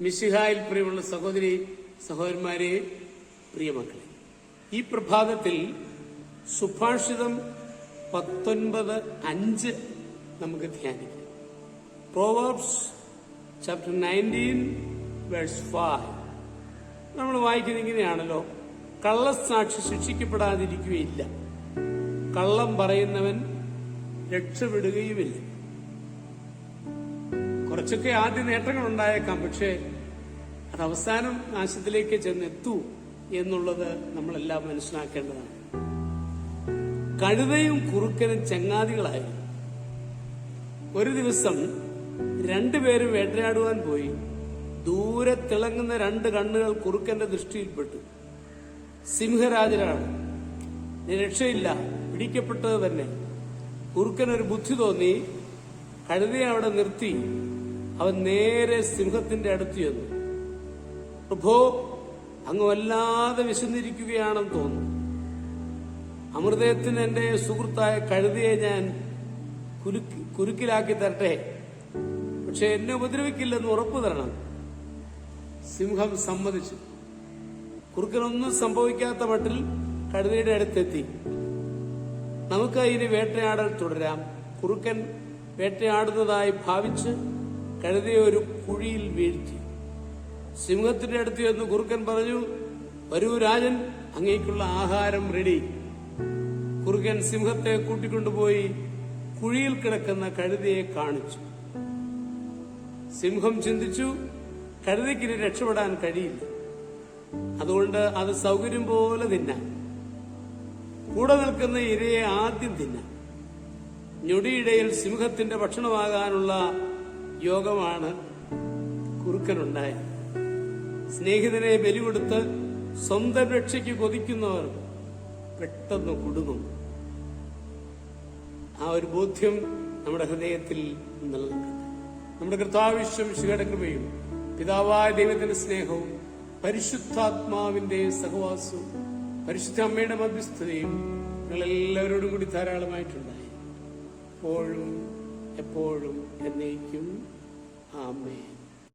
മിശിഹായിൽ പ്രിയമുള്ള സഹോദരി സഹോദരന്മാരെ, പ്രിയമക്കളെ, ഈ പ്രഭാതത്തിൽ സുഭാഷിതം 19:5 നമുക്ക് ധ്യാനിക്കാം. Proverbs chapter 19 verse 5 നമ്മൾ വായിക്കുന്നത് ഇങ്ങനെയാണല്ലോ: കള്ളസാക്ഷി ശിക്ഷിക്കപ്പെടാതിരിക്കുകയില്ല, കള്ളം പറയുന്നവൻ രക്ഷപ്പെടുകയുമില്ല. കുറച്ചൊക്കെ ആദ്യ നേട്ടങ്ങൾ ഉണ്ടായേക്കാം, പക്ഷേ അത് അവസാനം നാശത്തിലേക്ക് ചെന്നെത്തൂ എന്നുള്ളത് നമ്മളെല്ലാം മനസ്സിലാക്കേണ്ടതാണ്. കഴുതയും കുറുക്കനും ചങ്ങാതികളായിരുന്നു. ഒരു ദിവസം രണ്ടുപേരും വേട്ടയാടുവാൻ പോയി. ദൂരെ തിളങ്ങുന്ന 2 കണ്ണുകൾ കുറുക്കന്റെ ദൃഷ്ടിയിൽപ്പെട്ടു. സിംഹരാജനാണ്, രക്ഷയില്ല, പിടിക്കപ്പെട്ടത് തന്നെ. കുറുക്കനൊരു ബുദ്ധി തോന്നി. കഴുതയെ അവിടെ നിർത്തി അവൻ നേരെ സിംഹത്തിന്റെ അടുത്ത് ചെന്നു. പ്രഭോ, അങ്ങ് വല്ലാതെ വിശന്നിരിക്കുകയാണെന്ന് തോന്നുന്നു. അമൃതത്തിന് എന്റെ സുഹൃത്തായ കഴുതയെ ഞാൻ കുരുക്കിലാക്കി തരട്ടെ, പക്ഷെ എന്നെ ഉപദ്രവിക്കില്ലെന്ന് ഉറപ്പു തരണം. സിംഹം സമ്മതിച്ചു. കുറുക്കനൊന്നും സംഭവിക്കാത്ത മട്ടിൽ കഴുതയുടെ അടുത്തെത്തി. നമുക്ക് ഇനി വേട്ടയാടൽ തുടരാം. കുറുക്കൻ വേട്ടയാടുന്നതായി ഭാവിച്ച് കഴുതയെ ഒരു കുഴിയിൽ വീഴ്ത്തി. സിംഹത്തിന്റെ അടുത്ത് ചെന്ന് കുറുക്കൻ പറഞ്ഞു, വരൂ രാജൻ, അങ്ങേക്കുള്ള ആഹാരം റെഡി. കുറുക്കൻ സിംഹത്തെ കൂട്ടിക്കൊണ്ടുപോയി കുഴിയിൽ കിടക്കുന്ന കഴുതയെ കാണിച്ചു. സിംഹം ചിന്തിച്ചു, കഴുതയ്ക്കിനി രക്ഷപ്പെടാൻ കഴിയില്ല, അതുകൊണ്ട് അത് സൗകര്യം പോലെ തിന്നാം. കൂടെ നിൽക്കുന്ന ഇരയെ ആദ്യം തിന്നാം. ഞൊടിയിടയിൽ സിംഹത്തിന്റെ ഭക്ഷണമാകാനുള്ള യോഗമാണ് കുറുക്കനുണ്ടായത്. സ്നേഹിതനെ ബലി കൊടുത്ത് സ്വന്തം രക്ഷയ്ക്ക് കൊതിക്കുന്നവർ പെട്ടെന്ന് കുടുങ്ങും. ആ ഒരു ബോധ്യം നമ്മുടെ ഹൃദയത്തിൽ നിലനിൽക്കട്ടെ. നമ്മുടെ കർത്താവിശ്വയുടെ കൃപയും പിതാവായ ദൈവത്തിന്റെ സ്നേഹവും പരിശുദ്ധാത്മാവിന്റെ സഹവാസവും പരിശുദ്ധ അമ്മയുടെ മധ്യസ്ഥതയും നിങ്ങളെല്ലാവരോടും കൂടി ധാരാളമായിട്ടുണ്ടായി, എപ്പോഴും എപ്പോഴും എന്നേക്കും. ആമേൻ.